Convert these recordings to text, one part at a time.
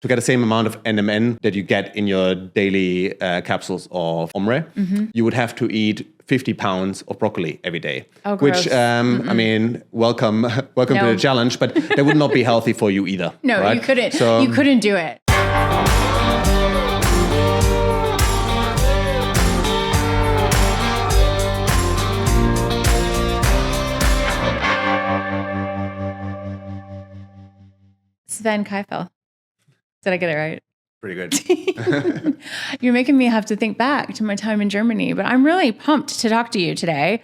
to get the same amount of NMN that you get in your daily capsules of Omre, you would have to eat 50 pounds of broccoli every day. Oh, which, gross. I mean, welcome to the challenge, but that would not be healthy for you either. No, right? you couldn't. So, you couldn't do it. Sven Kaifel. Did I get it right? Pretty good. You're making me have to think back to my time in Germany, but I'm really pumped to talk to you today.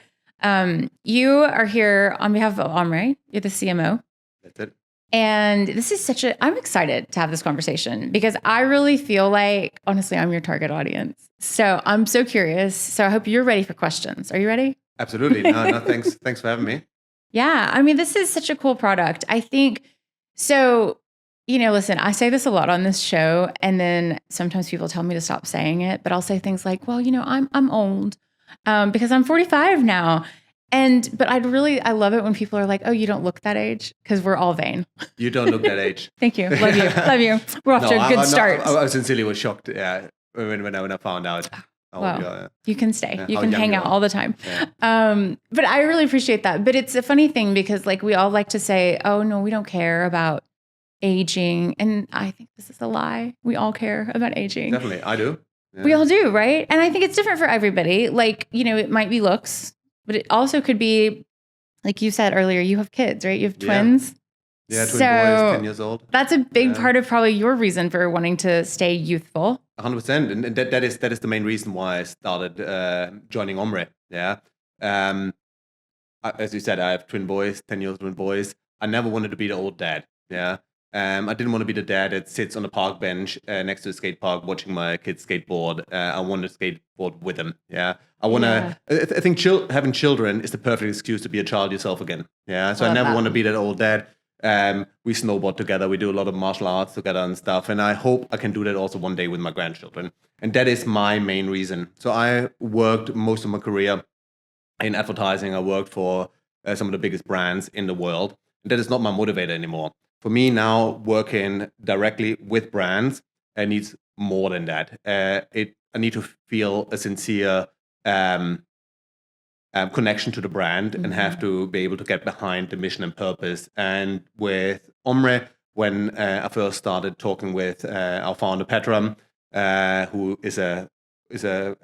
You are here on behalf of Omre. You're the CMO. That's it. And this is I'm excited to have this conversation because I really feel like, honestly, I'm your target audience. So I'm so curious. So I hope you're ready for questions. Are you ready? Absolutely. No, thanks for having me. Yeah. I mean, this is such a cool product. I think, so, listen, I say this a lot on this show, and then sometimes people tell me to stop saying it, but I'll say things like, well, I'm old because I'm 45 now. But I love it when people are like, oh, you don't look that age, because we're all vain. You don't look that age. Thank you. Love you. Love you. We're off to a good start. I sincerely was shocked when I found out. Well, you can stay. Yeah, you can hang out all the time. Yeah. But I really appreciate that. But it's a funny thing because we all like to say, oh, no, we don't care about aging. And I think this is a lie. We all care about aging. Definitely. I do. Yeah. We all do, right? And I think it's different for everybody. It might be looks, but it also could be, like you said earlier, you have kids, right? You have twins. Yeah, twin boys, 10 years old. That's a big part of probably your reason for wanting to stay youthful. 100%. And that is the main reason why I started joining Omre. Yeah. As you said, I have twin boys, 10-year-old twin boys. I never wanted to be the old dad. Yeah. I didn't want to be the dad that sits on a park bench next to a skate park watching my kids skateboard. I want to skateboard with them. Yeah. I think having children is the perfect excuse to be a child yourself again. Yeah. So I never want to be that old dad. We snowboard together. We do a lot of martial arts together and stuff. And I hope I can do that also one day with my grandchildren. And that is my main reason. So I worked most of my career in advertising. I worked for some of the biggest brands in the world. And that is not my motivator anymore. For me now, working directly with brands, it needs more than that. I need to feel a sincere connection to the brand and have to be able to get behind the mission and purpose. And with Omre, when I first started talking with our founder Petra, who is a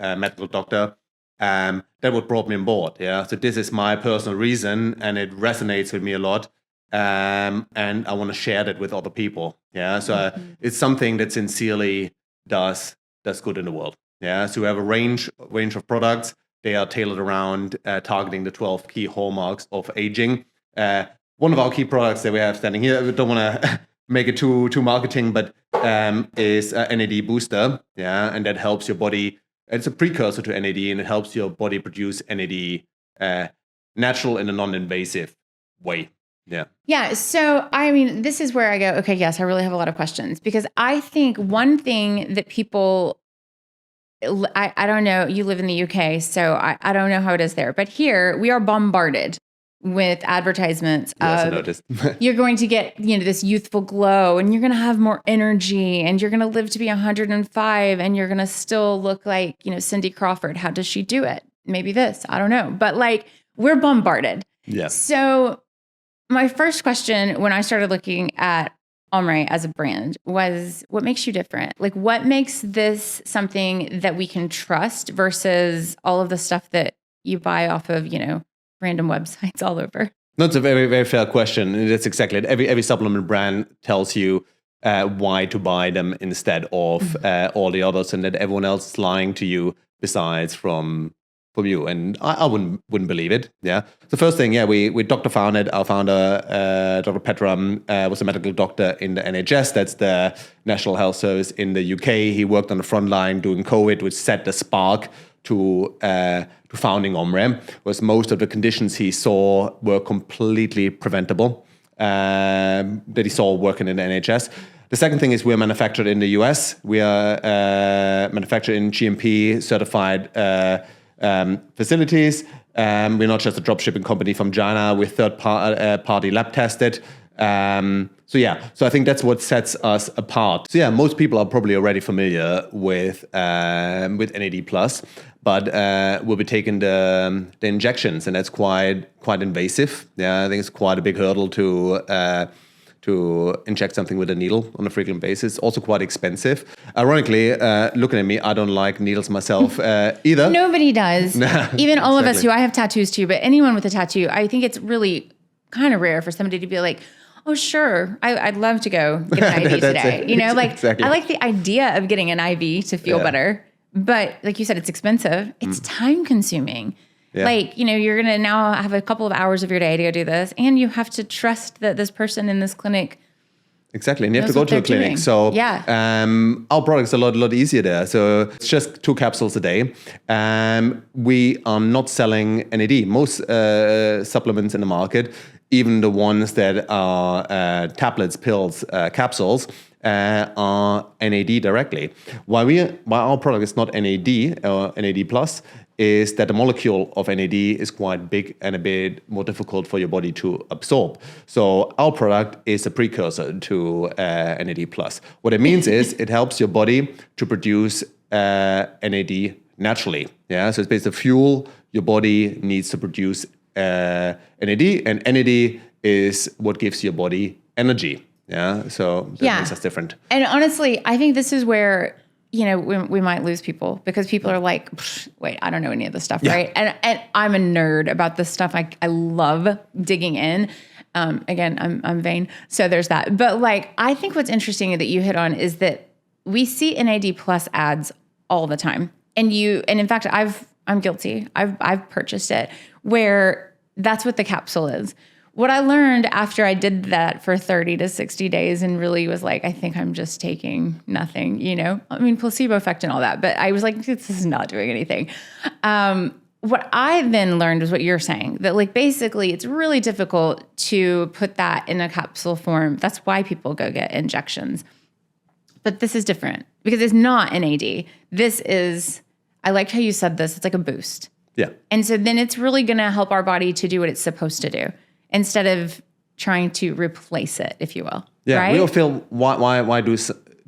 medical doctor, that what brought me on board. Yeah, so this is my personal reason, and it resonates with me a lot. And I want to share that with other people. Yeah, so it's something that sincerely does good in the world. Yeah, so we have a range of products. They are tailored around targeting the 12 key hallmarks of aging. One of our key products that we have standing here, we don't want to make it too marketing, but is a NAD booster. Yeah, and that helps your body. It's a precursor to NAD, and it helps your body produce NAD natural in a non-invasive way. Yeah. Yeah. So, I mean, this is where I go, okay, yes, I really have a lot of questions, because I think one thing that people, I don't know, you live in the UK, so I don't know how it is there, but here we are bombarded with advertisements of you're going to get, this youthful glow, and you're going to have more energy, and you're going to live to be 105, and you're going to still look like, Cindy Crawford. How does she do it? Maybe this, I don't know, but we're bombarded. Yeah. So my first question when I started looking at Omre as a brand was, what makes you different? What makes this something that we can trust versus all of the stuff that you buy off of, random websites all over? No, it's a very, very fair question. And that's exactly it. Every supplement brand tells you why to buy them instead of all the others, and that everyone else is lying to you besides from you. And I wouldn't believe it. Yeah. The first thing, we doctor founded. Our founder, Dr. Petra, was a medical doctor in the NHS. That's the National Health Service in the UK. He worked on the front line during COVID, which set the spark to founding Omre, was most of the conditions he saw were completely preventable, that he saw working in the NHS. The second thing is we're manufactured in the US. We are manufactured in GMP certified facilities. We're not just a drop shipping company from China. We're third party lab tested. So I think that's what sets us apart. So yeah, most people are probably already familiar with NAD+, but we'll be taking the injections, and that's quite invasive. Yeah, I think it's quite a big hurdle to inject something with a needle on a frequent basis. Also quite expensive. Ironically, looking at me, I don't like needles myself either. Nobody does. Even all of us who I have tattoos too, but anyone with a tattoo, I think it's really kind of rare for somebody to be like, oh, sure, I'd love to go get an IV today. You know, like exactly. I like the idea of getting an IV to feel better. But like you said, it's expensive. It's time consuming. Yeah. Like, you know, you're going to now have a couple of hours of your day to go do this. And you have to trust that this person in this clinic. Exactly. And you have to go to a clinic. Doing. So our product's a lot easier there. So it's just 2 capsules a day. We are not selling NAD. Most supplements in the market, even the ones that are tablets, pills, capsules, are NAD directly. Why our product is not NAD or NAD+, is that the molecule of NAD is quite big and a bit more difficult for your body to absorb. So our product is a precursor to NAD+. What it means is it helps your body to produce NAD naturally. Yeah, so it's basically the fuel your body needs to produce NAD, and NAD is what gives your body energy. Yeah, so that makes us different. And honestly, I think this is where, you know, we might lose people because people are like, wait, I don't know any of this stuff, right? And I'm a nerd about this stuff. I love digging in. Again, I'm vain, so there's that. But like, I think what's interesting that you hit on is that we see NAD+ ads all the time, and in fact, I'm guilty. I've purchased it where that's what the capsule is. What I learned after I did that for 30 to 60 days and really was like, I think I'm just taking nothing, you know? I mean, placebo effect and all that, but I was like, this is not doing anything. What I then learned was what you're saying, that like basically it's really difficult to put that in a capsule form. That's why people go get injections. But this is different because it's not NAD. This is, I liked how you said this, it's like a boost. Yeah. And so then it's really going to help our body to do what it's supposed to do, instead of trying to replace it, if you will. Yeah, right? We all feel, why do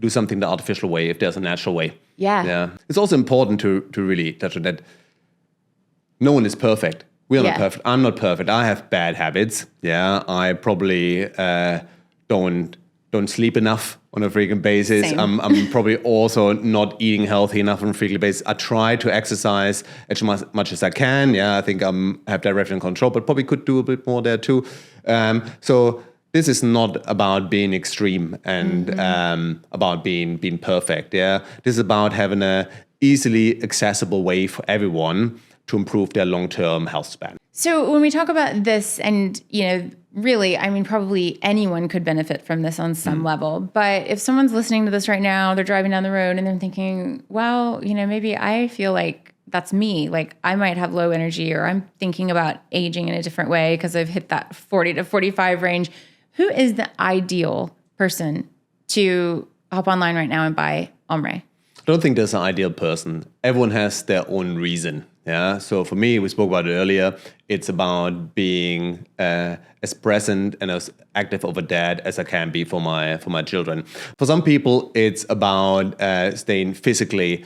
something the artificial way if there's a natural way? Yeah. It's also important to really touch on that. No one is perfect. We're not perfect. I'm not perfect. I have bad habits. Yeah, I probably don't sleep enough on a frequent basis. I'm probably also not eating healthy enough on a frequent basis. I try to exercise as much as I can. Yeah, I think I have direct control, but probably could do a bit more there too. So this is not about being extreme and about being perfect. Yeah, this is about having a easily accessible way for everyone to improve their long-term health span. So when we talk about this, and you know, really, I mean, probably anyone could benefit from this on some level. But if someone's listening to this right now, they're driving down the road and they're thinking, well, you know, maybe I feel like that's me. Like I might have low energy, or I'm thinking about aging in a different way because I've hit that 40 to 45 range. Who is the ideal person to hop online right now and buy Omre? I don't think there's an ideal person. Everyone has their own reason. Yeah. So for me, we spoke about it earlier. It's about being as present and as active of a dad as I can be for my children. For some people, it's about staying physically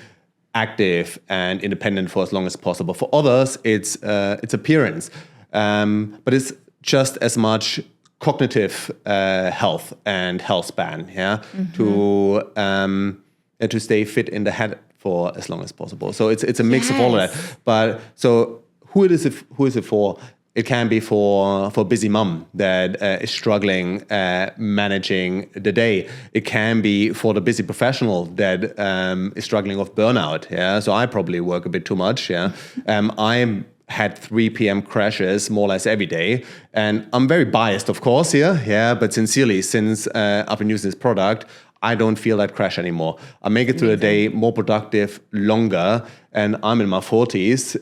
active and independent for as long as possible. For others, it's appearance, but it's just as much cognitive health and health span. Yeah. To stay fit in the head for as long as possible. So it's a mix of all of that. But so who is it for? It can be for a busy mom that is struggling managing the day. It can be for the busy professional that is struggling with burnout. Yeah, so I probably work a bit too much. Yeah, I had 3 p.m. crashes more or less every day, and I'm very biased, of course, here. Yeah, but sincerely, since I've been using this product, I don't feel that crash anymore. I make it through the day more productive, longer, and I'm in my 40s,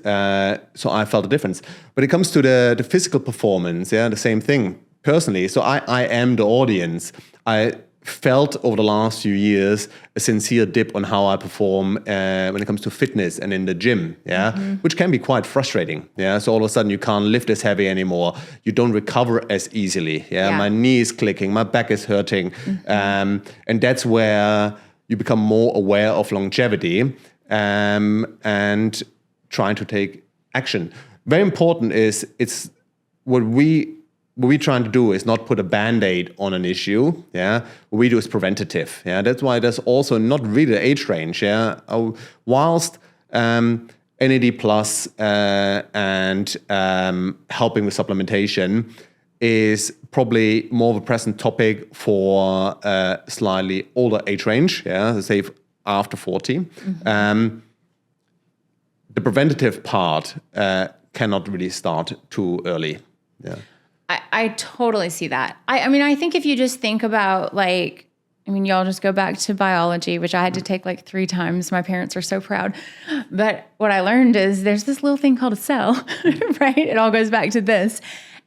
so I felt a difference. But it comes to the physical performance, yeah, the same thing, personally. So I am the audience. I felt over the last few years a sincere dip on how I perform when it comes to fitness and in the gym, which can be quite frustrating. So all of a sudden you can't lift as heavy anymore. You don't recover as easily. My knee is clicking, my back is hurting, and that's where you become more aware of longevity and trying to take action. Very important is what we're trying to do is not put a Band-Aid on an issue. What we do is preventative. That's why there's also not really the age range. Whilst NAD plus and helping with supplementation is probably more of a present topic for slightly older age range. Say after 40. The preventative part cannot really start too early. I totally see that. I mean, I think if you just think about y'all just go back to biology, which I had to take 3 times. My parents are so proud. But what I learned is there's this little thing called a cell, right? It all goes back to this.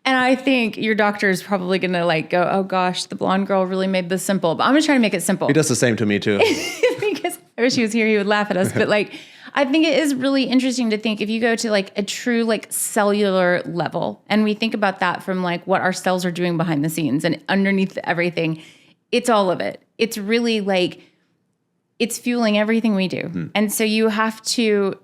And I think your doctor is probably going to go, oh gosh, the blonde girl really made this simple. But I'm going to try to make it simple. He does the same to me too. Because I wish he was here, he would laugh at us. But I think it is really interesting to think if you go to a true cellular level, and we think about that from what our cells are doing behind the scenes and underneath everything, it's all of it. It's really it's fueling everything we do. And so you have to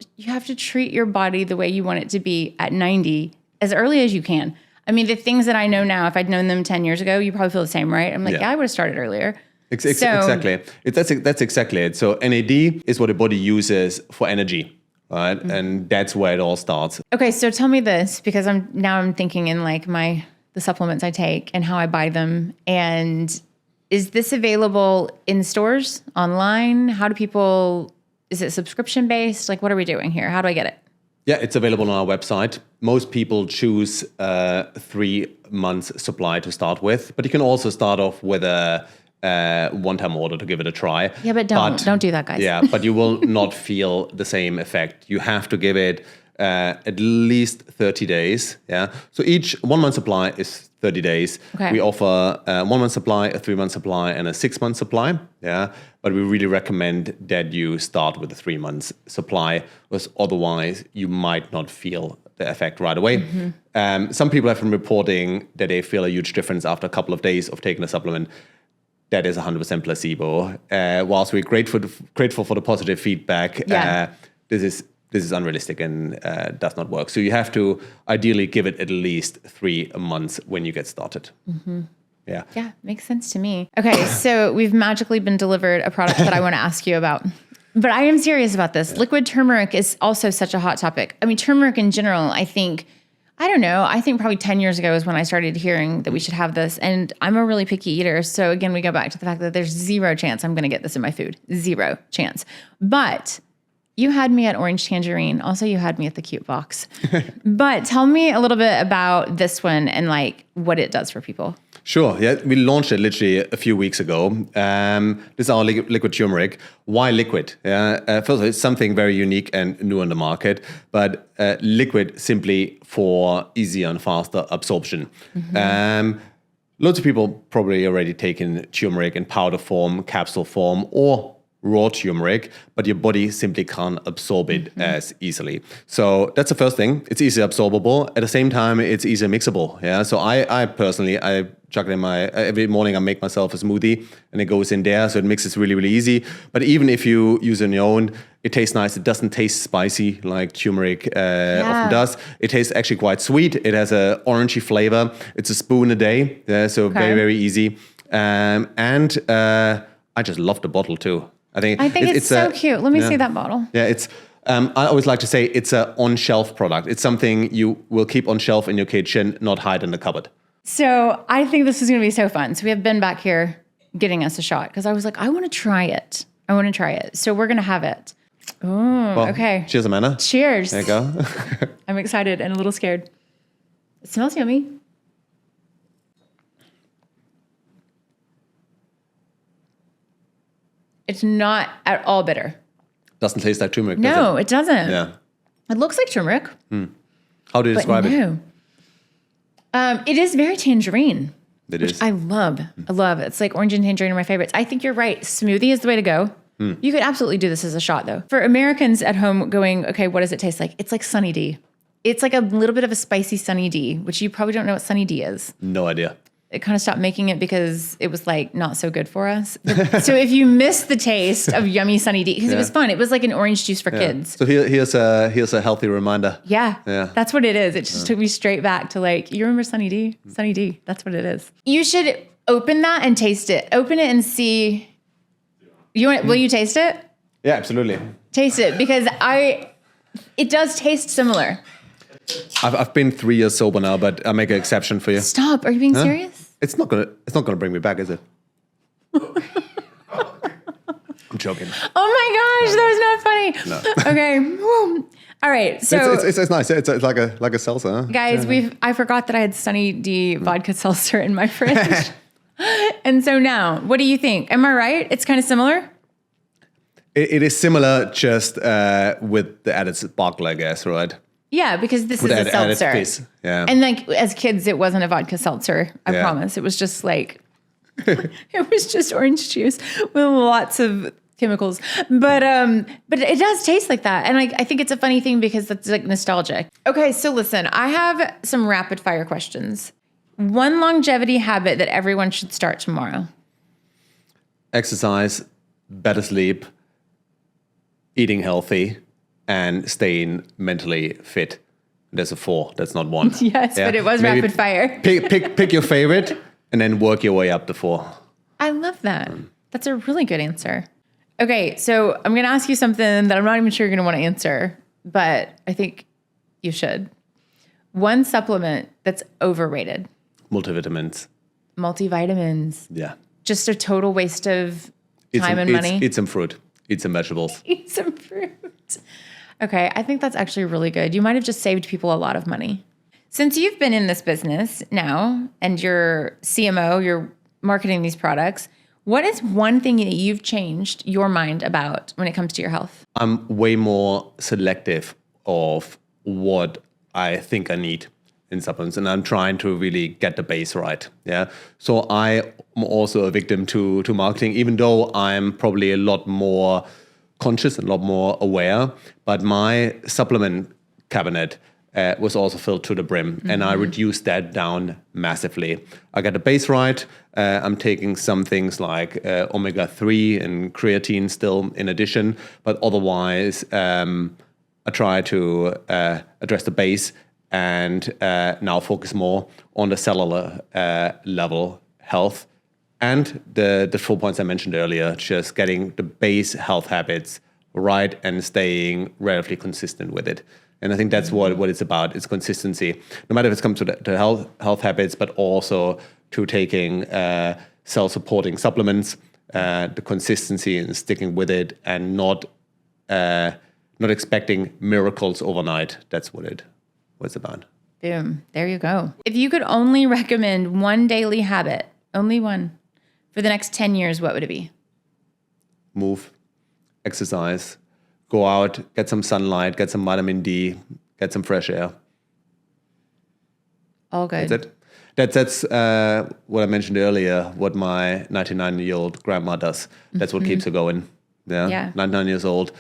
treat your body the way you want it to be at 90 as early as you can. I mean, the things that I know now, if I'd known them 10 years ago, you probably feel the same, right? I'm yeah, I would have started earlier. Exactly. That's exactly it. So NAD is what the body uses for energy, right? And that's where it all starts. Okay, so tell me this, because I'm thinking in the supplements I take and how I buy them. And is this available in stores, online? Is it subscription based? What are we doing here? How do I get it? Yeah, it's available on our website. Most people choose 3 months supply to start with, but you can also start off with a one-time order to give it a try. Yeah, but don't do that, guys. Yeah, but you will not feel the same effect. You have to give it at least 30 days. Yeah, so each 1 month supply is 30 days. Okay. We offer a 1 month supply, a 3 month supply, and a 6 month supply. Yeah, but we really recommend that you start with a 3 months supply, because otherwise you might not feel the effect right away. Some people have been reporting that they feel a huge difference after a couple of days of taking a supplement. That is 100% placebo. Whilst we're grateful for the positive feedback, this is unrealistic and does not work. So you have to ideally give it at least 3 months when you get started. Yeah, makes sense to me. Okay, so we've magically been delivered a product that I want to ask you about. But I am serious about this. Liquid turmeric is also such a hot topic. I mean, turmeric in general, I think probably 10 years ago is when I started hearing that we should have this. And I'm a really picky eater. So again, we go back to the fact that there's 0 chance I'm going to get this in my food. 0 chance. But you had me at orange tangerine. Also, you had me at the cute box. But tell me a little bit about this one and what it does for people. Sure. Yeah, we launched it literally a few weeks ago. This is our liquid turmeric. Why liquid? First of all, it's something very unique and new on the market, but liquid simply for easier and faster absorption. Loads of people probably already taken turmeric in powder form, capsule form, or raw turmeric, but your body simply can't absorb it as easily. So that's the first thing. It's easily absorbable. At the same time, it's easily mixable. Yeah. So I personally chuck it in every morning I make myself a smoothie and it goes in there. So it mixes really, really easy. But even if you use it on your own, it tastes nice. It doesn't taste spicy like turmeric often does. It tastes actually quite sweet. It has a orangey flavor. It's a spoon a day. Yeah, so very, very easy. And I just love the bottle too. I think it's so cute. Let me see that bottle. Yeah, it's. I always like to say it's an on-shelf product. It's something you will keep on shelf in your kitchen, not hide in the cupboard. So I think this is going to be so fun. So we have Ben back here getting us a shot because I was like, I want to try it. So we're going to have it. Oh, okay. Cheers, Amanda. Cheers. There you go. I'm excited and a little scared. It smells yummy. It's not at all bitter. Doesn't taste like turmeric, No, it doesn't. Yeah. It looks like turmeric. How do you describe it? It is very tangerine. It which is. I love. I love. It's like orange and tangerine are my favorites. I think you're right. Smoothie is the way to go. You could absolutely do this as a shot, though. For Americans at home going, okay, what does it taste like? It's like Sunny D. It's like a little bit of a spicy Sunny D, which you probably don't know what Sunny D is. No idea. It kind of stopped making it because it was like not so good for us. So if you miss the taste of yummy Sunny D, because it was fun, it was like an orange juice for kids. So here's a healthy reminder. Yeah, Yeah. that's what it is. It just took me straight back to like, you remember Sunny D? Sunny D, that's what it is. You should open that and taste it. Open it and see. Will you taste it? Yeah, absolutely. Taste it, because it does taste similar. I've been 3 years sober now, but I make an exception for you. Stop. Are you being serious? It's not gonna bring me back, is it? I'm joking. Oh my gosh, that was not funny. No. Okay. Woo. All right. So It's nice. It's like a seltzer. Huh? guys, I forgot that I had Sunny D vodka seltzer in my fridge. And so now, what do you think? Am I right? It's kind of similar? It is similar, just with the added sparkle, I guess, right? Yeah, because this is a Added seltzer. fizz. Yeah. And like as kids, it wasn't a vodka seltzer. I promise. It was just like, it was just orange juice with lots of chemicals. But it does taste like that. And I think it's a funny thing because it's like nostalgic. Okay, so listen, I have some rapid fire questions. One longevity habit that everyone should start tomorrow. Exercise, better sleep, eating healthy, and staying mentally fit. There's a 4. That's not 1. Yes, but it was Maybe rapid fire. Pick your favorite, and then work your way up to 4. I love that. That's a really good answer. Okay, so I'm going to ask you something that I'm not even sure you're going to want to answer, but I think you should. One supplement that's overrated. Multivitamins. Multivitamins. Yeah. Just a total waste of time and money. Eat some fruit. Eat some vegetables. Eat some fruit. Okay, I think that's actually really good. You might have just saved people a lot of money. Since you've been in this business now and you're CMO, you're marketing these products, what is one thing that you've changed your mind about when it comes to your health? I'm way more selective of what I think I need in supplements, and I'm trying to really get the base right. Yeah. So I am also a victim to marketing, even though I'm probably a lot more conscious and a lot more aware. But my supplement cabinet was also filled to the brim, and I reduced that down massively. I got the base right. I'm taking some things like omega-3 and creatine still in addition, but otherwise I try to address the base and now focus more on the cellular level health and the 4 points I mentioned earlier, just getting the base health habits right and staying relatively consistent with it. And I think that's what it's about. It's consistency, no matter if it comes to the health habits, but also to taking cell-supporting supplements, the consistency and sticking with it, and not expecting miracles overnight. That's what it's about. Boom. There you go. If you could only recommend one daily habit, only one, for the next 10 years, what would it be? Move, exercise, go out, get some sunlight, get some vitamin D, get some fresh air. All good. That's it. That's what I mentioned earlier, what my 99-year-old grandma does. That's what keeps her going. Yeah. 99 years old,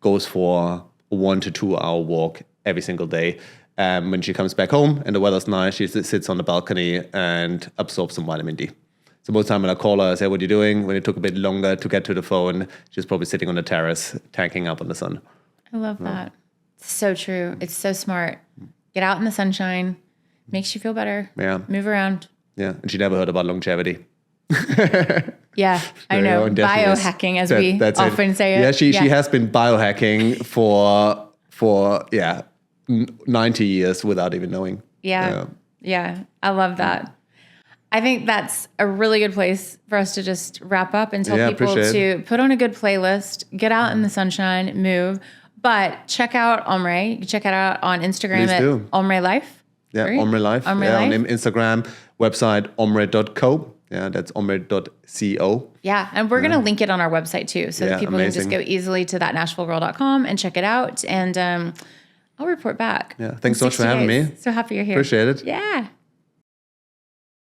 goes for a 1 to 2 hour walk every single day. When she comes back home and the weather's nice, she sits on the balcony and absorbs some vitamin D. So most of the time when I call her, I say, what are you doing? When it took a bit longer to get to the phone, she's probably sitting on the terrace, tanking up in the sun. I love that. It's so true. It's so smart. Get out in the sunshine. Makes you feel better. Yeah. Move around. Yeah. And she never heard about longevity. Yeah, I know. Biohacking, as we often say it. Yeah, she has been biohacking for 90 years without even knowing. Yeah. I love that. I think that's a really good place for us to just wrap up and tell people to put on a good playlist, get out in the sunshine, move. But check out Omre. You can check it out on Instagram at Omre Life. Yeah, right? Omre Life. Omre Life. On Instagram, website omre.co. Yeah, that's omre.co. Yeah, and we're going to link it on our website too, so that people can just go easily to thatnashvillegirl.com and check it out. And I'll report back. Yeah, thanks so much for having me. So happy you're here. Appreciate it. Yeah.